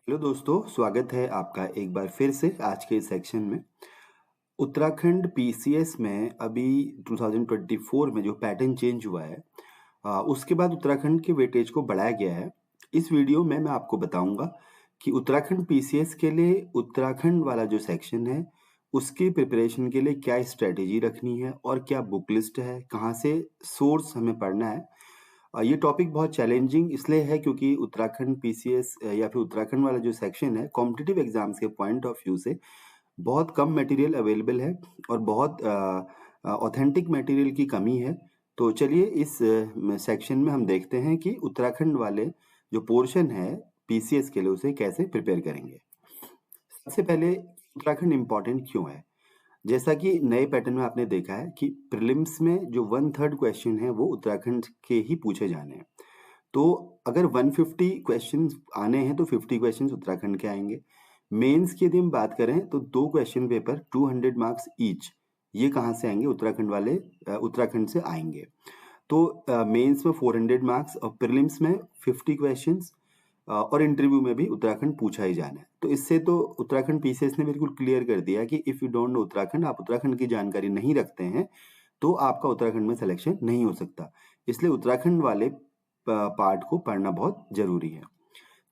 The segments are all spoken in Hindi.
हेलो दोस्तों, स्वागत है आपका एक बार फिर से आज के इस सेक्शन में। उत्तराखंड पीसीएस में अभी 2024 में जो पैटर्न चेंज हुआ है, उसके बाद उत्तराखंड के वेटेज को बढ़ाया गया है। इस वीडियो में मैं आपको बताऊंगा कि उत्तराखंड पीसीएस के लिए उत्तराखंड वाला जो सेक्शन है, उसकी प्रिपरेशन के लिए क्या स्ट्रेटेजी रखनी है और क्या बुक लिस्ट है, कहाँ से सोर्स हमें पढ़ना है। ये टॉपिक बहुत चैलेंजिंग इसलिए है क्योंकि उत्तराखंड पीसीएस या फिर उत्तराखंड वाला जो सेक्शन है, कॉम्पिटिटिव एग्जाम्स के पॉइंट ऑफ व्यू से बहुत कम मटेरियल अवेलेबल है और बहुत ऑथेंटिक मटेरियल की कमी है। तो चलिए इस सेक्शन में हम देखते हैं कि उत्तराखंड वाले जो पोर्शन है पीसीएस के लिए उसे कैसे प्रिपेयर करेंगे। सबसे पहले उत्तराखंड इम्पोर्टेंट क्यों है? जैसा कि नए पैटर्न में आपने देखा है कि प्रीलिम्स में जो 1/3 क्वेश्चन है वो उत्तराखंड के ही पूछे जाने हैं। तो अगर 150 क्वेश्चंस आने हैं तो 50 क्वेश्चंस उत्तराखंड के आएंगे। मेंस की यदि हम बात करें तो 2 क्वेश्चन पेपर 200 मार्क्स ईच, ये कहाँ से आएंगे? उत्तराखंड वाले उत्तराखंड से आएंगे। तो मेंस में 400 मार्क्स और प्रीलिम्स में 50 क्वेश्चंस और इंटरव्यू में भी उत्तराखंड पूछा ही जाना है। तो इससे तो उत्तराखंड पीसीएस ने बिल्कुल क्लियर कर दिया कि if you don't know Uttarakhand, आप उत्तराखंड की जानकारी नहीं रखते हैं तो आपका उत्तराखंड में सिलेक्शन नहीं हो सकता। इसलिए उत्तराखंड वाले पार्ट को पढ़ना बहुत जरूरी है।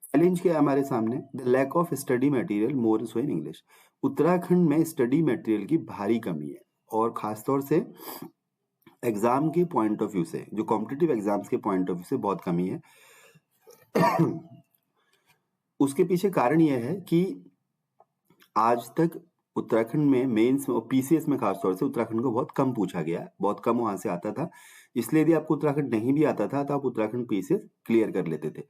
चैलेंज क्या है हमारे सामने? The lack of study material more so in English. Uttarakhand में स्टडी मटेरियल की भारी कमी है और खासतौर से एग्जाम के पॉइंट ऑफ व्यू से, जो कॉम्पिटिटिव एग्जाम्स के पॉइंट ऑफ व्यू से बहुत कमी है। उसके पीछे कारण यह है कि आज तक उत्तराखंड में मेंस और पीसीएस में खासतौर से उत्तराखंड को बहुत कम पूछा गया है, बहुत कम वहां से आता था। इसलिए यदि आपको उत्तराखंड नहीं भी आता था तो आप उत्तराखंड पीसीएस क्लियर कर लेते थे।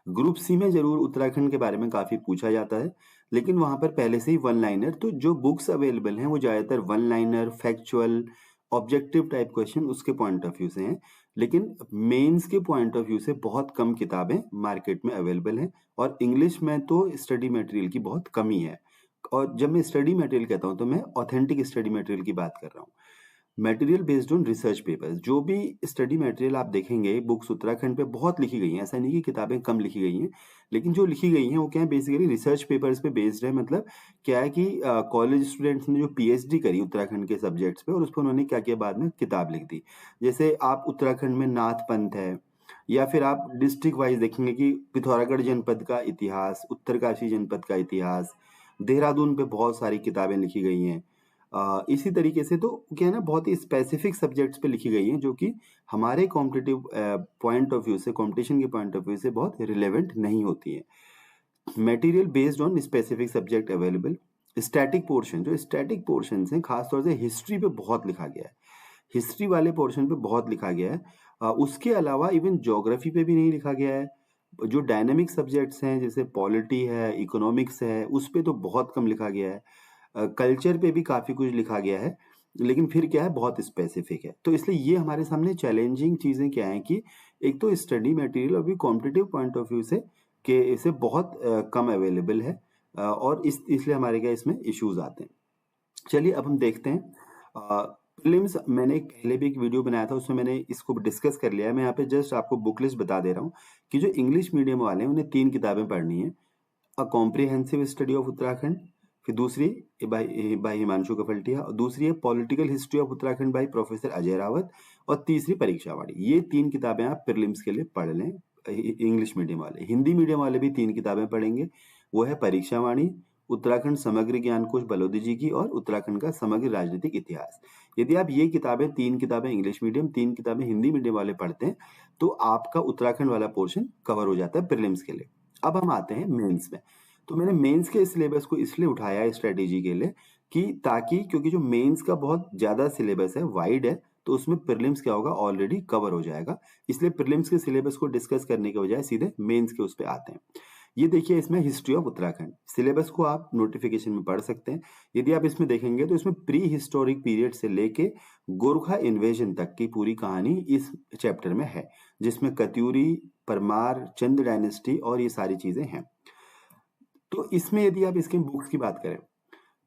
ग्रुप सी में जरूर उत्तराखंड के बारे में काफी पूछा जाता है, लेकिन वहां पर पहले से ही वन लाइनर, तो जो बुक्स अवेलेबल हैं वो ज्यादातर one liner, factual, objective type question उसके पॉइंट ऑफ व्यू से हैं। लेकिन मेंस के पॉइंट ऑफ व्यू से बहुत कम किताबें मार्केट में अवेलेबल हैं और इंग्लिश में तो स्टडी मटेरियल की बहुत कमी है। और जब मैं स्टडी मटेरियल कहता हूं तो मैं ऑथेंटिक स्टडी मटेरियल की बात कर रहा हूँ। Material based on research papers, जो भी स्टडी मटेरियल आप देखेंगे, बुक्स उत्तराखंड पे बहुत लिखी गई हैं। ऐसा नहीं कि किताबें कम लिखी गई हैं, लेकिन जो लिखी गई हैं वो क्या है, बेसिकली रिसर्च पेपर्स पे बेस्ड है। मतलब क्या है कि कॉलेज स्टूडेंट्स ने जो पीएचडी करी उत्तराखंड के सब्जेक्ट्स पे और उस पर उन्होंने क्या किया, बाद में किताब लिख दी। जैसे आप उत्तराखंड में नाथ पंथ है, या फिर आप डिस्ट्रिक्ट वाइज देखेंगे कि पिथौरागढ़ जनपद का इतिहास, उत्तरकाशी जनपद का इतिहास, देहरादून पे बहुत सारी किताबें लिखी गई हैं। इसी तरीके से तो क्या है ना, बहुत ही स्पेसिफिक सब्जेक्ट्स पे लिखी गई हैं जो कि हमारे कॉम्पिटिटिव पॉइंट ऑफ व्यू से, कंपटीशन के पॉइंट ऑफ व्यू से बहुत रिलेवेंट नहीं होती है। Material based on specific subject available. Static portion, जो स्टैटिक पोर्शन है खासतौर से हिस्ट्री पे बहुत लिखा गया है। हिस्ट्री वाले पोर्शन पे बहुत लिखा गया है। उसके अलावा इवन ज्योग्राफी पे भी नहीं लिखा गया है। जो डायनेमिक सब्जेक्ट्स हैं जैसे पॉलिटी है, इकोनॉमिक्स है, उस पे तो बहुत कम लिखा गया है। कल्चर पे भी काफी कुछ लिखा गया है, लेकिन फिर क्या है, बहुत स्पेसिफिक है। तो इसलिए ये हमारे सामने चैलेंजिंग चीजें क्या है कि एक तो स्टडी मटेरियल अभी कॉम्पिटिटिव पॉइंट ऑफ व्यू से कि इसे बहुत कम अवेलेबल है, और इसलिए हमारे क्या इसमें इश्यूज आते हैं। चलिए अब हम देखते हैं प्रीलिम्स। मैंने पहले भी एक वीडियो बनाया था, उसमें मैंने इसको डिस्कस कर लिया है। मैं यहाँ पे जस्ट आपको बुक लिस्ट बता दे रहा हूँ कि जो इंग्लिश मीडियम वाले हैं उन्हें 3 किताबें पढ़नी है। A comprehensive study of Uttarakhand, फिर दूसरी बाय हिमांशु कफल्टिया, और दूसरी है political history of Uttarakhand by professor Ajay Rawat, और तीसरी परीक्षावाणी। ये 3 किताबें आप प्रीलिम्स के लिए पढ़ लें। इंग्लिश मीडियम वाले, हिंदी मीडियम वाले भी 3 किताबें पढ़ेंगे। वो है परीक्षावाणी, उत्तराखंड समग्र ज्ञान कोश बलोदी जी की, और उत्तराखंड का समग्र राजनीतिक इतिहास। यदि आप ये किताबें, 3 किताबें इंग्लिश मीडियम, 3 किताबें हिंदी मीडियम वाले पढ़ते हैं तो आपका उत्तराखंड वाला पोर्शन कवर हो जाता है प्रीलिम्स के लिए। अब हम आते हैं मेंस में। तो मैंने मेंस के सिलेबस को इसलिए उठाया है स्ट्रेटेजी के लिए कि ताकि, क्योंकि जो मेंस का बहुत ज्यादा सिलेबस है, वाइड है, तो उसमें प्रीलिम्स क्या होगा, ऑलरेडी कवर हो जाएगा। इसलिए प्रीलिम्स के सिलेबस को डिस्कस करने के बजाय सीधे मेंस के उस पर आते हैं। ये देखिए, इसमें हिस्ट्री ऑफ उत्तराखंड सिलेबस को आप नोटिफिकेशन में पढ़ सकते हैं। यदि आप इसमें देखेंगे तो इसमें प्री हिस्टोरिक पीरियड से लेके गोरखा इन्वेजन तक की पूरी कहानी इस चैप्टर में है, जिसमें कत्यूरी, परमार, चंद डायनेस्टी और ये सारी चीजें हैं। तो इसमें यदि आप इसके बुक्स की बात करें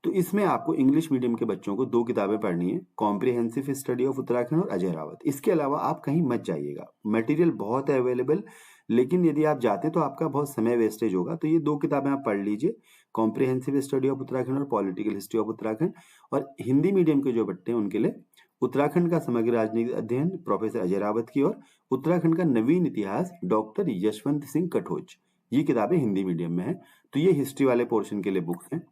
तो इसमें आपको इंग्लिश मीडियम के बच्चों को 2 किताबें पढ़नी है, कॉम्प्रिहेंसिव स्टडी ऑफ उत्तराखंड और अजय रावत। इसके अलावा आप कहीं मत जाइएगा, मटेरियल बहुत है अवेलेबल, लेकिन यदि आप जाते हैं तो आपका बहुत समय वेस्टेज होगा। तो ये 2 किताबें आप पढ़ लीजिए, कॉम्प्रिहेंसिव स्टडी ऑफ उत्तराखंड और पॉलिटिकल हिस्ट्री ऑफ उत्तराखंड। और हिंदी मीडियम के जो बच्चे हैं उनके लिए उत्तराखंड का समग्र राजनीतिक अध्ययन प्रोफेसर अजय रावत की और उत्तराखंड का नवीन इतिहास डॉक्टर यशवंत सिंह कटोच। ये किताबें हिंदी मीडियम में हैं। तो ये हिस्ट्री वाले पोर्शन के लिए बुक्स हैं।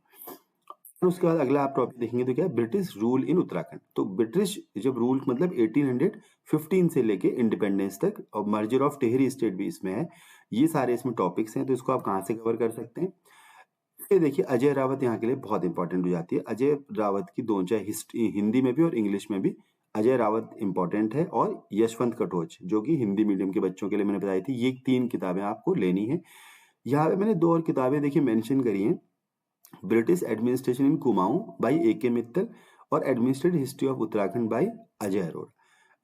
और उसके बाद अगला आप टॉपिक देखेंगे तो क्या है, ब्रिटिश रूल इन उत्तराखंड। तो ब्रिटिश जब रूल मतलब 1815 से लेके इंडिपेंडेंस तक, और मर्जर ऑफ टिहरी स्टेट भी इसमें है। ये सारे इसमें टॉपिक्स हैं। तो इसको आप कहाँ से कवर कर सकते हैं? ये देखिए, अजय रावत यहाँ के लिए बहुत इंपॉर्टेंट हो जाती है। अजय रावत की दोनों, चाहे हिस्ट्री हिंदी में भी और इंग्लिश में भी, अजय रावत इंपॉर्टेंट है। और यशवंत कटोच जो कि हिंदी मीडियम के बच्चों के लिए मैंने बताई थी। ये 3 किताबें आपको लेनी है। यहाँ पे मैंने 2 और किताबें देखिए मेंशन करी हैं, British administration in Kumaon by A K. Mittal और administrative history of Uttarakhand by Ajay Arora.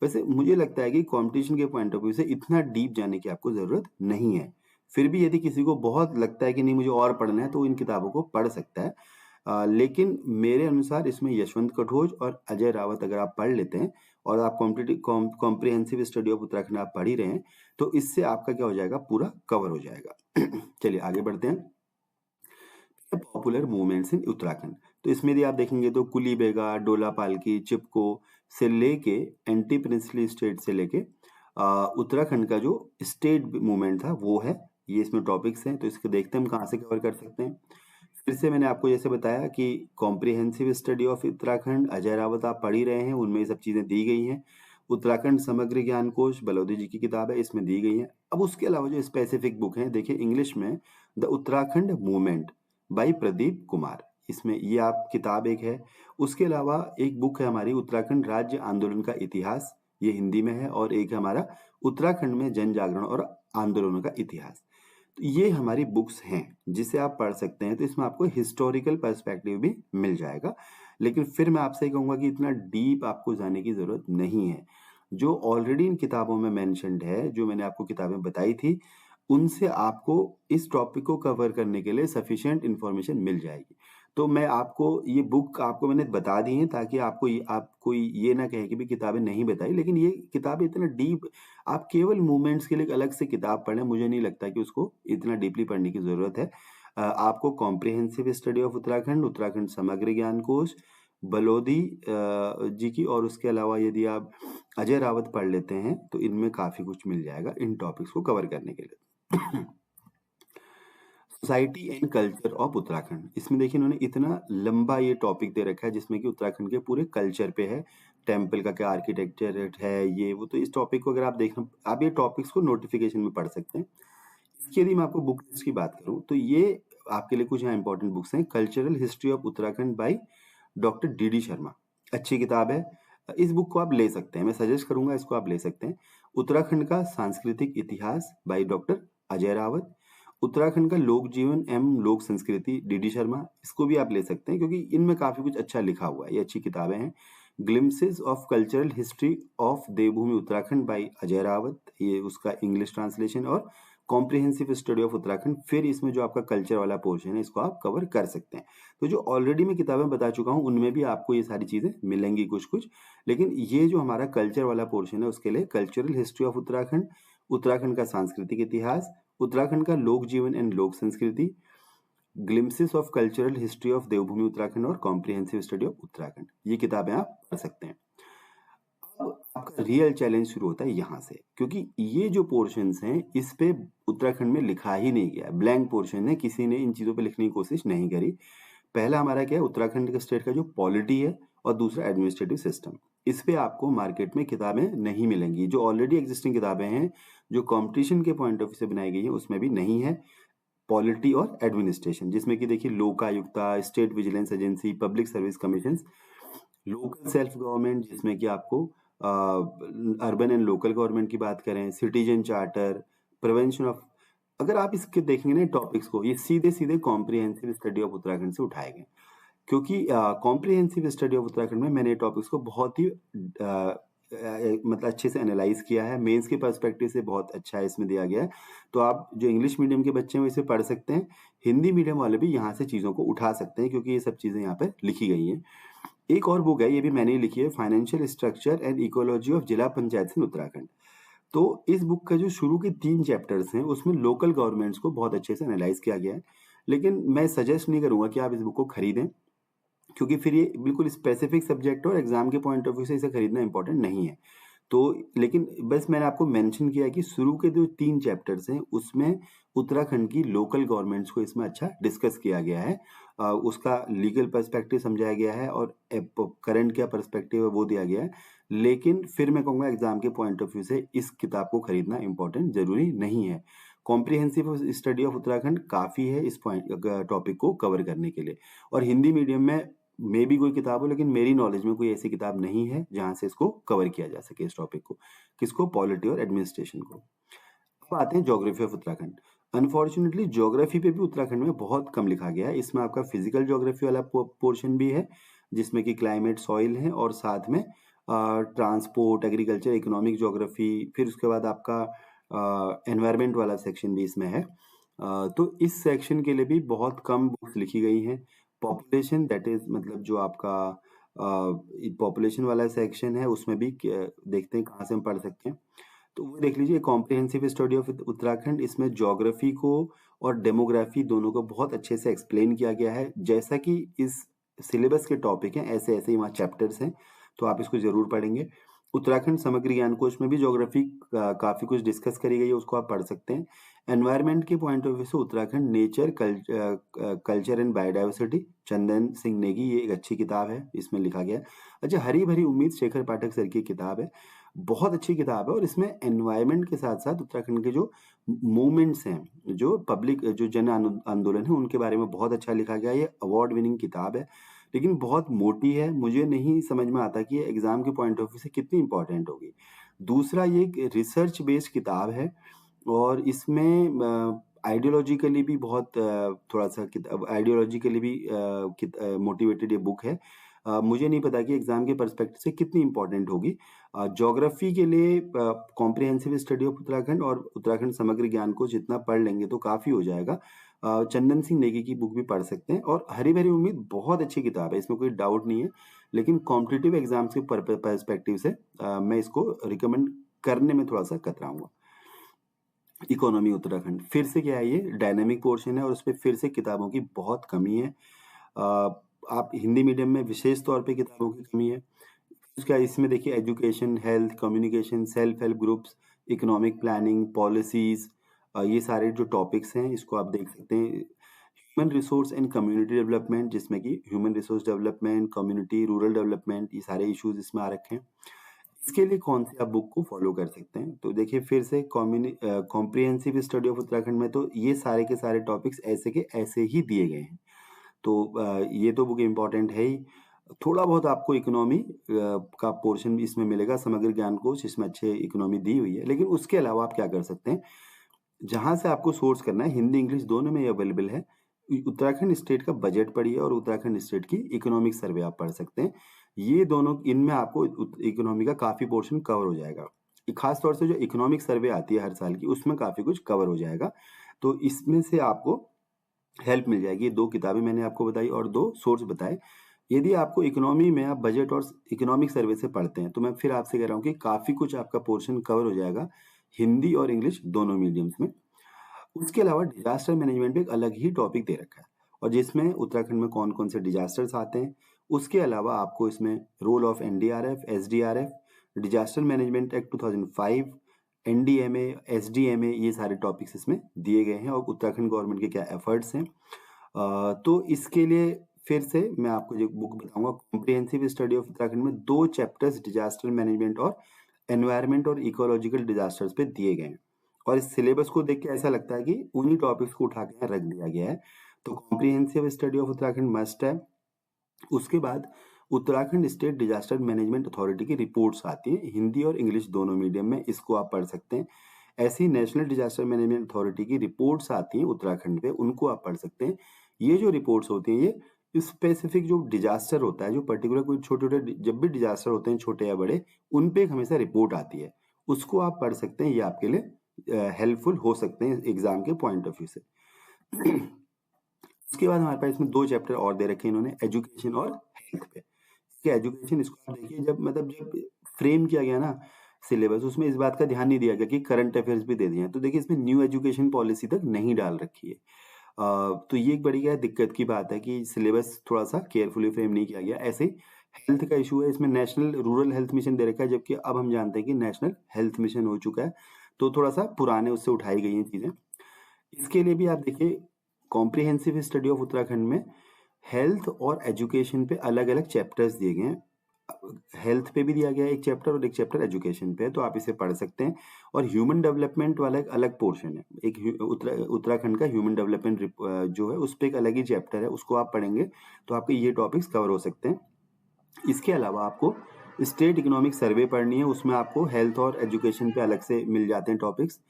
वैसे मुझे लगता है कि कंपटीशन के पॉइंट ऑफ व्यू से इतना डीप जाने की आपको जरूरत नहीं है। फिर भी यदि किसी को बहुत लगता है कि नहीं मुझे और पढ़ना है, तो वो इन किताबों को पढ़ सकता है। लेकिन मेरे अनुसार इसमें यशवंत कटोच और अजय रावत अगर आप पढ़ लेते हैं, और आप कॉम्प्रिहेंसिव स्टडी ऑफ उत्तराखंड आप पढ़ ही रहे हैं, तो इससे आपका क्या हो जाएगा, पूरा कवर हो जाएगा। चलिए आगे बढ़ते हैं। पॉपुलर मूवमेंट्स इन उत्तराखंड। तो इसमें यदि आप देखेंगे तो कुली बेगा, डोला पालकी, चिपको से लेके एंटी प्रिंसली स्टेट से लेके उत्तराखंड का जो स्टेट मूवमेंट था वो है। ये इसमें टॉपिक्स हैं। तो इसको देखते हैं हम कहाँ से कवर कर सकते हैं। फिर से मैंने आपको जैसे बताया कि comprehensive study of Uttarakhand Ajay Rawat आप पढ़ ही रहे हैं, उनमें ये सब चीजें दी गई हैं। उत्तराखंड समग्र ज्ञान कोश बलौदी जी की किताब है, इसमें दी गई है। अब उसके अलावा जो स्पेसिफिक बुक है, देखिए इंग्लिश में the Uttarakhand movement by Pradeep Kumar, इसमें ये आप किताब एक है। उसके अलावा एक बुक है हमारी उत्तराखंड राज्य आंदोलन का इतिहास, ये हिंदी में है। और एक है हमारा उत्तराखंड में जन जागरण और आंदोलनों का इतिहास। तो ये हमारी बुक्स हैं जिसे आप पढ़ सकते हैं। तो इसमें आपको हिस्टोरिकल पर्सपेक्टिव भी मिल जाएगा। लेकिन फिर मैं आपसे कहूंगा कि इतना डीप आपको जाने की जरूरत नहीं है। जो ऑलरेडी इन किताबों में मेंशन्ड है, जो मैंने आपको किताबें बताई थी, उनसे आपको इस टॉपिक को कवर करने के लिए सफिशिएंट इंफॉर्मेशन मिल जाएगी। तो मैं आपको ये बुक आपको मैंने बता दी है ताकि आपको ये ना कहे कि भी किताबें नहीं बताई। लेकिन ये किताबें इतना डीप, आप केवल मूवमेंट्स के लिए एक अलग से किताब पढ़ें, मुझे नहीं लगता कि उसको इतना डीपली पढ़ने की जरूरत है। आपको comprehensive study of Uttarakhand, Uttarakhand समग्र ज्ञान कोश, बलोदी जी की, और उसके अलावा यदि आप अजय रावत पढ़ लेते हैं तो इनमें काफी कुछ मिल जाएगा इन टॉपिक्स को कवर करने के लिए। Society and culture of Uttarakhand, इसमें देखिए इन्होंने इतना लंबा ये टॉपिक दे रखा है जिसमें कि उत्तराखंड के पूरे कल्चर पे है, टेम्पल का क्या आर्किटेक्चर है, ये वो। तो इस टॉपिक को अगर आप देखना, आप ये टॉपिक्स को नोटिफिकेशन में पढ़ सकते हैं। इसकी यदि मैं आपको बुक लिस्ट की बात करूं तो ये आपके लिए कुछ यहाँ इंपॉर्टेंट बुक्स हैं। Cultural history of Uttarakhand by doctor D Sharma, अच्छी किताब है। इस बुक को आप ले सकते हैं, मैं सजेस्ट करूंगा इसको आप ले सकते हैं। उत्तराखंड का सांस्कृतिक इतिहास बाई डॉक्टर अजय रावत, उत्तराखंड का लोक जीवन एवं लोक संस्कृति डी शर्मा, इसको भी आप ले सकते हैं क्योंकि इनमें काफी कुछ अच्छा लिखा हुआ है, ये अच्छी किताबें हैं। Glimpses of cultural history of Devbhoomi Uttarakhand by Ajay Rawat, ये उसका इंग्लिश ट्रांसलेशन। और कॉम्प्रिहेंसिव स्टडी ऑफ उत्तराखंड, फिर इसमें जो आपका कल्चर वाला पोर्शन है इसको आप कवर कर सकते हैं। तो जो ऑलरेडी मैं किताबें बता चुका हूँ उनमें भी आपको ये सारी चीजें मिलेंगी कुछ कुछ। लेकिन ये जो हमारा कल्चर वाला पोर्शन है उसके लिए cultural history of Uttarakhand, Uttarakhand का सांस्कृतिक इतिहास, उत्तराखंड का लोक जीवन एंड लोक संस्कृति, glimpses of cultural history of Devbhoomi Uttarakhand और कॉम्प्रिहेंसिव स्टडी ऑफ उत्तराखंड, ये किताबें आप पढ़ सकते हैं। अब आपका रियल चैलेंज शुरू होता है यहाँ से, क्योंकि ये जो पोर्शंस हैं इस पे उत्तराखंड में लिखा ही नहीं गया, ब्लैंक पोर्शन है, किसी ने इन चीजों पे लिखने की कोशिश नहीं करी। पहला हमारा क्या है, उत्तराखंड के स्टेट का जो पॉलिटी है, और दूसरा एडमिनिस्ट्रेटिव सिस्टम। इस पे आपको मार्केट में किताबें नहीं मिलेंगी। जो ऑलरेडी एग्जिस्टिंग किताबें हैं, जो कंपटीशन के पॉइंट ऑफ व्यू से बनाई गई है, उसमें भी नहीं है पॉलिटी और एडमिनिस्ट्रेशन, जिसमें कि देखिए Lokayukta, state vigilance agency, public service commission, local self government जिसमें कि आपको अर्बन एंड लोकल गवर्नमेंट की बात करें, सिटीजन चार्टर, प्रिवेंशन ऑफ, अगर आप इसके देखेंगे ना टॉपिक्स को, ये सीधे सीधे कॉम्प्रिहेंसिव स्टडी ऑफ उत्तराखंड से उठाए गए। क्योंकि कॉम्प्रिहेंसिव स्टडी ऑफ उत्तराखंड में मैंने टॉपिक्स को बहुत ही मतलब अच्छे से एनालाइज किया है, मेंस के पर्सपेक्टिव से बहुत अच्छा है इसमें दिया गया है। तो आप जो इंग्लिश मीडियम के बच्चे हैं वो इसे पढ़ सकते हैं, हिंदी मीडियम वाले भी यहाँ से चीज़ों को उठा सकते हैं क्योंकि ये सब चीज़ें यहाँ पर लिखी गई हैं। एक और बुक है, ये भी मैंने ही लिखी है, financial structure and ecology of जिला पंचायत इन उत्तराखंड। तो इस बुक का जो शुरू के 3 चैप्टर्स हैं, उसमें लोकल गवर्नमेंट्स को बहुत अच्छे से एनालाइज़ किया गया है। लेकिन मैं सजेस्ट नहीं करूँगा कि आप इस बुक को खरीदें, क्योंकि फिर ये बिल्कुल स्पेसिफिक सब्जेक्ट है और एग्ज़ाम के पॉइंट ऑफ व्यू से इसे खरीदना इम्पोर्टेंट नहीं है। तो लेकिन बस मैंने आपको मेंशन किया कि शुरू के जो 3 चैप्टर्स हैं, उसमें उत्तराखंड की लोकल गवर्नमेंट्स को इसमें अच्छा डिस्कस किया गया है। उसका लीगल पर्सपेक्टिव समझाया गया है और करंट क्या पर्सपेक्टिव है वो दिया गया है। लेकिन फिर मैं कहूँगा एग्ज़ाम के पॉइंट ऑफ व्यू से इस किताब को खरीदना इम्पोर्टेंट ज़रूरी नहीं है। कॉम्प्रिहेंसिव स्टडी ऑफ उत्तराखंड काफ़ी है इस टॉपिक को कवर करने के लिए, और हिंदी मीडियम में मे बी कोई किताब हो, लेकिन मेरी नॉलेज में कोई ऐसी किताब नहीं है जहाँ से इसको कवर किया जा सके इस टॉपिक को। किसको? पॉलिटी और एडमिनिस्ट्रेशन को। अब आते हैं geography of Uttarakhand. Unfortunately geography पे भी उत्तराखंड में बहुत कम लिखा गया है। इसमें आपका फिजिकल ज्योग्राफी वाला पोर्शन भी है, जिसमें कि क्लाइमेट, सॉइल है, और साथ में ट्रांसपोर्ट, एग्रीकल्चर, इकोनॉमिक ज्योग्राफी, फिर उसके बाद आपका एनवायरनमेंट वाला सेक्शन भी इसमें है। तो इस सेक्शन के लिए भी बहुत कम बुक्स लिखी गई हैं। पॉपुलेशन, दैट इज मतलब जो आपका पॉपुलेशन वाला सेक्शन है, उसमें भी देखते हैं कहाँ से हम पढ़ सकते हैं। तो वो देख लीजिए, कॉम्प्रिहेंसिव स्टडी ऑफ उत्तराखंड, इसमें ज्योग्राफी को और डेमोग्राफी दोनों को बहुत अच्छे से एक्सप्लेन किया गया है। जैसा कि इस सिलेबस के टॉपिक हैं, ऐसे ऐसे ही वहाँ चैप्टर्स हैं, तो आप इसको जरूर पढ़ेंगे। उत्तराखंड समग्र ज्ञान कोश में भी ज्योग्राफी काफी कुछ डिस्कस करी गई है, उसको आप पढ़ सकते हैं। एनवायरनमेंट के पॉइंट ऑफ व्यू से Uttarakhand nature, culture and biodiversity, Chandan Singh Negi, ये एक अच्छी किताब है, इसमें लिखा गया है। अच्छा, हरी भरी उम्मीद शेखर पाठक सर की किताब है, बहुत अच्छी किताब है, और इसमें एनवायरनमेंट के साथ साथ उत्तराखंड के जो मूवमेंट्स हैं, जो पब्लिक जो जन आंदोलन है, उनके बारे में बहुत अच्छा लिखा गया है। ये अवार्ड विनिंग किताब है, लेकिन बहुत मोटी है। मुझे नहीं समझ में आता कि ये एग्जाम के पॉइंट ऑफ व्यू से कितनी इंपॉर्टेंट होगी। दूसरा, ये एक रिसर्च बेस्ड किताब है, और इसमें आइडियोलॉजिकली भी बहुत थोड़ा सा आइडियोलॉजिकली भी मोटिवेटेड ये बुक है। मुझे नहीं पता कि एग्जाम के पर्सपेक्टिव से कितनी इंपॉर्टेंट होगी। ज्योग्राफी के लिए कॉम्प्रिहेंसिव स्टडी ऑफ उत्तराखंड और उत्तराखंड समग्र ज्ञान को जितना पढ़ लेंगे तो काफ़ी हो जाएगा। चंदन सिंह नेगी की बुक भी पढ़ सकते हैं, और हरी भरी उम्मीद बहुत अच्छी किताब है, इसमें कोई डाउट नहीं है। लेकिन कॉम्पिटिटिव एग्जाम्स के पर्सपेक्टिव से मैं इसको रिकमेंड करने में थोड़ा सा कतराऊंगा। इकोनॉमी उत्तराखंड फिर से क्या है, ये डायनेमिक पोर्शन है, और उस पर फिर से किताबों की बहुत कमी है। आप हिंदी मीडियम में विशेष तौर पे किताबों की कमी है। उसका इसमें देखिए, education, health, communication, self help groups, economic planning, policies, ये सारे जो टॉपिक्स हैं इसको आप देख सकते हैं। Human resource and community development, जिसमें कि human resource development, community, rural development, ये सारे इश्यूज इसमें आ रखे हैं। इसके लिए कौन सी आप बुक को फॉलो कर सकते हैं? तो देखिए, फिर से कॉम्प्रिहेंसिव स्टडी ऑफ उत्तराखंड में तो ये सारे के सारे टॉपिक्स ऐसे के ऐसे ही दिए गए हैं। तो ये तो बुक इम्पोर्टेंट है ही। थोड़ा बहुत आपको इकोनॉमी का पोर्शन भी इसमें मिलेगा, समग्र ज्ञान कोश, इसमें अच्छे इकोनॉमी दी हुई है। लेकिन उसके अलावा आप क्या कर सकते हैं, जहाँ से आपको सोर्स करना है, हिंदी इंग्लिश दोनों में ये अवेलेबल है। उत्तराखंड स्टेट का बजट पढ़िए और उत्तराखंड स्टेट की इकोनॉमिक सर्वे आप पढ़ सकते हैं। ये दोनों, इनमें आपको इकोनॉमी का काफी पोर्शन कवर हो जाएगा। खास तौर से जो इकोनॉमिक सर्वे आती है हर साल की, उसमें काफी कुछ कवर हो जाएगा। तो इसमें से आपको हेल्प मिल जाएगी। 2 किताबें मैंने आपको बताई और 2 सोर्स बताए। यदि आपको इकोनॉमी में आप बजट और इकोनॉमिक सर्वे से पढ़ते हैं, तो मैं फिर आपसे कह रहा हूँ कि काफ़ी कुछ आपका पोर्शन कवर हो जाएगा, हिंदी और इंग्लिश दोनों मीडियम्स में। उसके अलावा डिजास्टर मैनेजमेंट पे एक अलग ही टॉपिक दे रखा है, और जिसमें उत्तराखंड में कौन-कौन से डिजास्टर्स आते हैं। उसके अलावा आपको इसमें role of NDRF, SDRF, disaster management act 2005, NDMA, SDMA, ये सारे टॉपिक्स इसमें दिए गए हैं, और उत्तराखंड गवर्नमेंट के क्या एफर्ट्स हैं। तो इसके लिए फिर से मैं आपको जो बुक बताऊंगा, कॉम्प्रिहेंसिव स्टडी ऑफ उत्तराखंड में 2 चैप्टर्स डिजास्टर मैनेजमेंट और एनवायरमेंट और इकोलॉजिकल डिजास्टर्स पे दिए गए हैं, और इस सिलेबस को देख के ऐसा लगता है कि उन्हीं टॉपिक्स को उठा के यहाँ रख दिया गया है। तो comprehensive study of Uttarakhand must है। उसके बाद Uttarakhand state disaster management authority की रिपोर्ट्स आती हैं, हिंदी और इंग्लिश दोनों मीडियम में, इसको आप पढ़ सकते हैं। ऐसी नेशनल डिजास्टर मैनेजमेंट अथॉरिटी की रिपोर्ट्स आती हैं उत्तराखंड पे, उनको आप पढ़ सकते हैं। ये जो रिपोर्ट्स होती हैं, ये स्पेसिफिक जो डिजास्टर होता है, जो पर्टिकुलर कोई छोटे छोटे जब भी डिजास्टर होते हैं, छोटे या बड़े, उन पे हमेशा रिपोर्ट आती है, उसको आप पढ़ सकते हैं। ये आपके लिए हेल्पफुल हो सकते हैं एग्जाम के पॉइंट ऑफ व्यू से। उसके बाद हमारे पास इसमें 2 चैप्टर और दे रखे हैं इन्होंने, एजुकेशन और हेल्थ पे। एजुकेशन, इसको आप देखिए, जब फ्रेम किया गया ना, सिलेबस, उसमें इस बात का ध्यान नहीं दिया गया कि करंट अफेयर्स भी दे दिए हैं। तो देखिए इसमें न्यू एजुकेशन पॉलिसी तक नहीं डाल रखी है। तो ये एक बड़ी क्या है दिक्कत की बात है कि सिलेबस थोड़ा-सा केयरफुली फ्रेम नहीं किया गया। ऐसे ही हेल्थ का इश्यू है, इसमें नेशनल रूरल हेल्थ मिशन दे रखा है, जबकि अब हम जानते हैं कि नेशनल हेल्थ मिशन हो चुका है। तो थोड़ा-सा पुराने उससे उठाई गई हैं चीज़ें। इसके लिए भी आप देखिए कॉम्प्रिहेंसिव स्टडी ऑफ उत्तराखंड में हेल्थ और एजुकेशन पे अलग-अलग चैप्टर्स दिए गए हैं। हेल्थ पे भी दिया गया है एक चैप्टर और एक चैप्टर एजुकेशन पे है, तो आप इसे पढ़ सकते हैं। और ह्यूमन डेवलपमेंट वाला एक अलग पोर्शन है। एक उत्तराखंड का ह्यूमन डेवलपमेंट जो है उस पे एक अलग ही चैप्टर है, उसको आप पढ़ेंगे तो आपके ये टॉपिक्स कवर हो सकते हैं। इसके अलावा आपको स्टेट इकोनॉमिक सर्वे पढ़नी है, उसमें आपको हेल्थ और एजुकेशन पे अलग से मिल जाते हैं टॉपिक्स।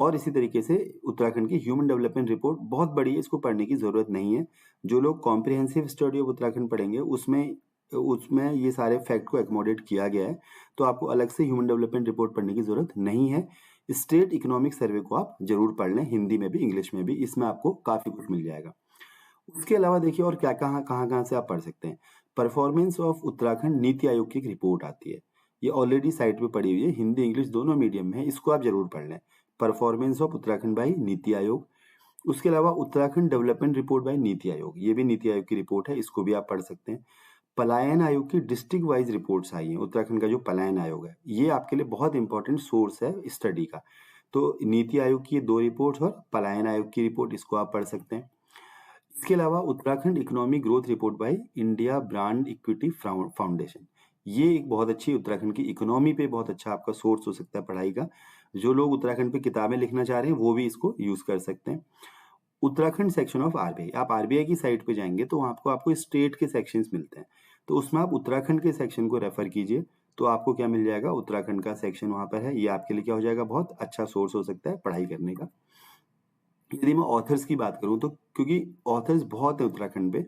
और इसी तरीके से उत्तराखंड की ह्यूमन डेवलपमेंट रिपोर्ट बहुत बड़ी है, इसको पढ़ने की ज़रूरत नहीं है। जो लोग कॉम्प्रिहेंसिव स्टडी ऑफ उत्तराखंड पढ़ेंगे उसमें उसमें ये सारे फैक्ट को एकोमोडेट किया गया है, तो आपको अलग से ह्यूमन डेवलपमेंट रिपोर्ट पढ़ने की ज़रूरत नहीं है। स्टेट इकोनॉमिक सर्वे को आप ज़रूर पढ़ लें, हिंदी में भी, इंग्लिश में भी, इसमें आपको काफ़ी कुछ मिल जाएगा। उसके अलावा देखिए और क्या कहाँ-कहाँ से आप पढ़ सकते हैं। परफॉर्मेंस ऑफ उत्तराखंड नीति आयोग की एक रिपोर्ट आती है। ये ऑलरेडी साइट पे पड़ी हुई है, हिंदी, इंग्लिश दोनों मीडियम में है, इसको आप ज़रूर पढ़ लें। Performance of Uttarakhand bye NITI Aayog. उसके अलावा Uttarakhand development report by NITI Aayog, ये भी नीति आयोग की रिपोर्ट है, इसको भी आप पढ़ सकते हैं। पलायन आयोग की डिस्ट्रिक्ट वाइज़ रिपोर्ट्स आई हैं, उत्तराखंड का जो पलायन आयोग है, ये आपके लिए बहुत इंपॉर्टेंट सोर्स है स्टडी का। तो नीति आयोग की ये 2 रिपोर्ट्स और पलायन आयोग की रिपोर्ट, इसको आप पढ़ सकते हैं। इसके अलावा Uttarakhand economic growth report by India brand equity foundation, ये एक बहुत अच्छी उत्तराखंड की इकोनॉमी पे बहुत अच्छा आपका सोर्स हो सकता है पढ़ाई का। जो लोग उत्तराखंड पे किताबें लिखना चाह रहे हैं वो भी इसको यूज कर सकते हैं। उत्तराखंड सेक्शन ऑफ आरबीआई, आप आरबीआई की साइट पे जाएंगे तो वहाँ आपको आपको स्टेट के सेक्शंस मिलते हैं, तो उसमें आप उत्तराखंड के सेक्शन को रेफर कीजिए, तो आपको क्या मिल जाएगा, उत्तराखंड का सेक्शन वहाँ पर है। ये आपके लिए क्या हो जाएगा, बहुत अच्छा सोर्स हो सकता है पढ़ाई करने का। यदि मैं ऑथर्स की बात करूं तो क्योंकि ऑथर्स बहुत है उत्तराखंड पे,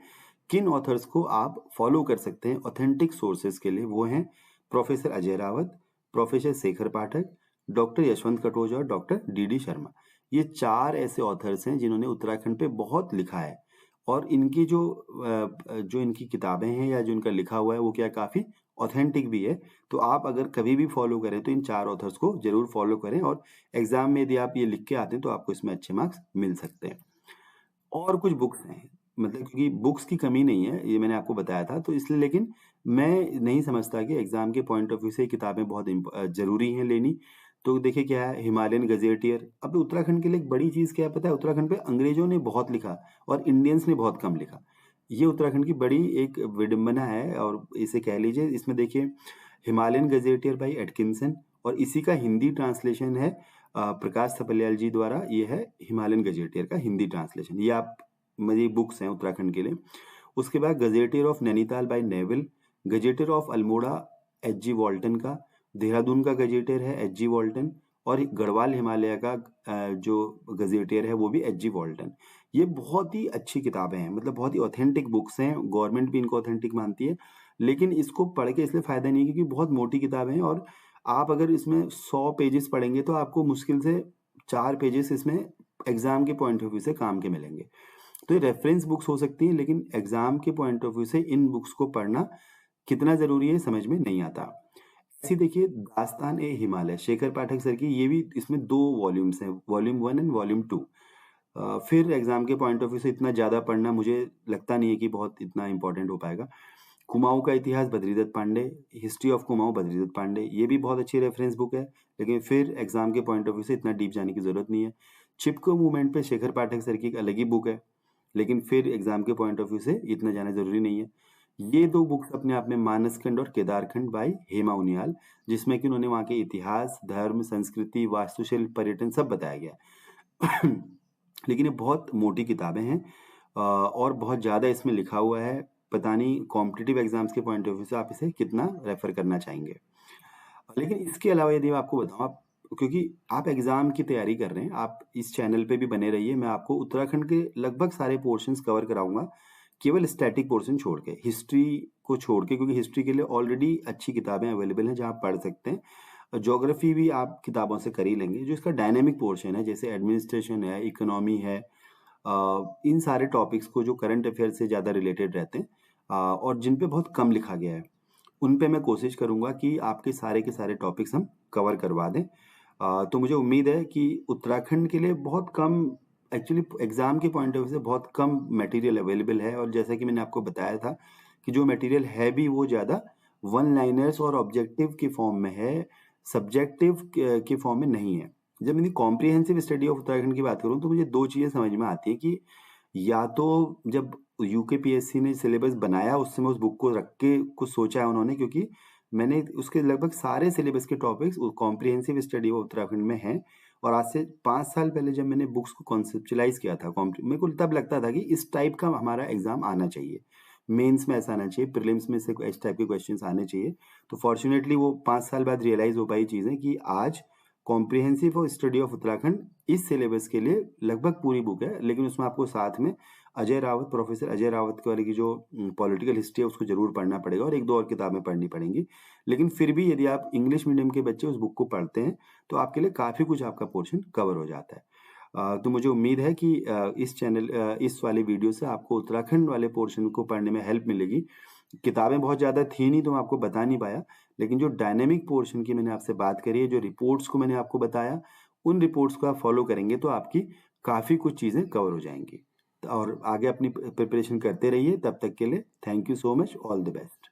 किन ऑथर्स को आप फॉलो कर सकते हैं ऑथेंटिक सोर्सेज के लिए, वो हैं प्रोफेसर अजय रावत, प्रोफेसर शेखर पाठक, डॉक्टर यशवंत कटोच और डॉक्टर डी शर्मा। ये 4 ऐसे ऑथर्स हैं जिन्होंने उत्तराखंड पे बहुत लिखा है। और इनकी जो इनकी किताबें हैं या जो इनका लिखा हुआ है वो क्या काफ़ी ऑथेंटिक भी है। तो आप अगर कभी भी फॉलो करें तो इन 4 ऑथर्स को ज़रूर फॉलो करें, और एग्ज़ाम में यदि आप ये लिख के आते हैं तो आपको इसमें अच्छे मार्क्स मिल सकते हैं। और कुछ बुक्स हैं, मतलब क्योंकि बुक्स की कमी नहीं है, ये मैंने आपको बताया था, तो इसलिए, लेकिन मैं नहीं समझता कि एग्ज़ाम के पॉइंट ऑफ व्यू से ये किताबें बहुत ज़रूरी हैं लेनी। तो देखिए क्या है, हिमालयन गज़ेटियर, अब उत्तराखंड के लिए एक बड़ी चीज़ क्या है पता है, उत्तराखंड पे अंग्रेज़ों ने बहुत लिखा और इंडियंस ने बहुत कम लिखा। ये उत्तराखंड की बड़ी एक विडंबना है, और इसे कह लीजिए, इसमें देखिए हिमालयन गज़ेटियर बाय एटकिंसन, और इसी का हिंदी ट्रांसलेशन है प्रकाश थपलियाल जी द्वारा, ये है हिमालयन गजेटियर का हिंदी ट्रांसलेशन। ये आप, मेरी बुक्स हैं उत्तराखंड के लिए। उसके बाद gazetteer of Nainital by Nevill, gazetteer of Almora H G Walton का, देहरादून का गजेटियर है एच जी वॉल्टन, और गढ़वाल हिमालय का जो गजेटियर है वो भी एच जी वॉल्टन। ये बहुत ही अच्छी किताबें हैं, मतलब बहुत ही ऑथेंटिक बुक्स हैं, गवर्नमेंट भी इनको ऑथेंटिक मानती है। लेकिन इसको पढ़ के इसलिए फायदा नहीं है क्योंकि बहुत मोटी किताबें हैं, और आप अगर इसमें 100 पेजेस पढ़ेंगे तो आपको मुश्किल से 4 पेजेस इसमें एग्जाम के पॉइंट ऑफ व्यू से काम के मिलेंगे। तो ये रेफरेंस बुक्स हो सकती हैं, लेकिन एग्जाम के पॉइंट ऑफ व्यू से इन बुक्स को पढ़ना कितना जरूरी है समझ में नहीं आता। ऐसी देखिए दास्तान ए हिमालय, शेखर पाठक सर की, ये भी, इसमें 2 वॉल्यूम्स हैं, वॉल्यूम 1 एंड वॉल्यूम 2। फिर एग्जाम के पॉइंट ऑफ व्यू से इतना ज़्यादा पढ़ना मुझे लगता नहीं है कि बहुत इतना इंपॉर्टेंट हो पाएगा। कुमाऊँ का इतिहास बद्रीदत्त पांडे, हिस्ट्री ऑफ कुमाऊँ बद्रीदत्त पांडे, ये भी बहुत अच्छी रेफरेंस बुक है, लेकिन फिर एग्जाम के पॉइंट ऑफ व्यू से इतना डीप जाने की जरूरत नहीं है। चिपको मूवमेंट पे शेखर पाठक सर की एक अलग ही बुक है, लेकिन फिर एग्जाम के पॉइंट ऑफ व्यू से इतना जाना जरूरी नहीं है। ये 2 बुक्स अपने आप में, मानसखंड और केदारखंड बाय हेमा उनियाल, जिसमें कि उन्होंने वहाँ के इतिहास, धर्म, संस्कृति, वास्तुशिल्प, पर्यटन सब बताया गया। लेकिन ये बहुत मोटी किताबें हैं, और बहुत ज़्यादा इसमें लिखा हुआ है, पता नहीं कॉम्पिटिटिव एग्जाम्स के पॉइंट ऑफ व्यू से आप इसे कितना रेफर करना चाहेंगे। लेकिन इसके अलावा यदि मैं आपको बताऊं, आप, क्योंकि आप एग्जाम की तैयारी कर रहे हैं, आप इस चैनल पे भी बने रहिए, मैं आपको उत्तराखंड के लगभग सारे पोर्शंस कवर कराऊंगा, केवल स्टैटिक पोर्शन छोड़ के, हिस्ट्री को छोड़ के, क्योंकि हिस्ट्री के लिए ऑलरेडी अच्छी किताबें अवेलेबल हैं जहाँ आप पढ़ सकते हैं। ज्योग्राफी भी आप किताबों से कर ही लेंगे, जो इसका डायनेमिक पोर्शन है, जैसे एडमिनिस्ट्रेशन है, इकोनॉमी है, इन सारे टॉपिक्स को जो करंट अफेयर से ज़्यादा रिलेटेड रहते हैं, और जिन पे बहुत कम लिखा गया है, उन पे मैं कोशिश करूँगा कि आपके सारे के सारे टॉपिक्स हम कवर करवा दें। तो मुझे उम्मीद है कि उत्तराखंड के लिए बहुत कम एक्चुअली एग्ज़ाम के पॉइंट ऑफ व्यू से बहुत कम मटेरियल अवेलेबल है और जैसा कि मैंने आपको बताया था कि जो मटेरियल है भी वो ज़्यादा वन लाइनर्स और ऑब्जेक्टिव के फॉर्म में है, सब्जेक्टिव के फॉर्म में नहीं है। जब मैं कॉम्प्रिहेंसिव स्टडी ऑफ उत्तराखंड की बात करूँ तो मुझे 2 चीज़ें समझ में आती हैं कि या तो जब यूकेपीएससी ने सिलेबस बनाया उस समय उस बुक को रख के कुछ सोचा है उन्होंने, क्योंकि मैंने उसके लगभग सारे सिलेबस के topics comprehensive study of Uttarakhand में हैं। और आज से 5 साल पहले जब मैंने बुक्स को कॉन्सेप्चुअलाइज़ किया था मेरे को तब लगता था कि इस टाइप का हमारा एग्ज़ाम आना चाहिए। मेंस में ऐसा आना चाहिए, प्रीलिम्स में से इस टाइप के क्वेश्चंस आने चाहिए। तो फॉर्च्यूनेटली वो 5 साल बाद रियलाइज़ हो पाई चीज़ें कि आज कॉम्प्रिहेंसिव और स्टडी ऑफ उत्तराखंड इस सिलेबस के लिए लगभग पूरी बुक है, लेकिन उसमें आपको साथ में प्रोफेसर अजय रावत के वाले की जो पॉलिटिकल हिस्ट्री है उसको ज़रूर पढ़ना पड़ेगा और 1-2 और किताबें पढ़नी पड़ेंगी। लेकिन फिर भी यदि आप इंग्लिश मीडियम के बच्चे उस बुक को पढ़ते हैं, तो आपके लिए काफ़ी कुछ आपका पोर्शन कवर हो जाता है। तो मुझे उम्मीद है कि इस वाले वीडियो से आपको उत्तराखंड वाले पोर्शन को पढ़ने में हेल्प मिलेगी। किताबें बहुत ज़्यादा थी नहीं तो मैं आपको बता नहीं पाया, लेकिन जो डायनामिक पोर्शन की मैंने आपसे बात करी है, जो रिपोर्ट्स को मैंने आपको बताया, उन रिपोर्ट्स को आप फॉलो करेंगे तो आपकी काफ़ी कुछ चीज़ें कवर हो जाएँगी। और आगे अपनी प्रिपरेशन करते रहिए, तब तक के लिए thank you so much, all the best.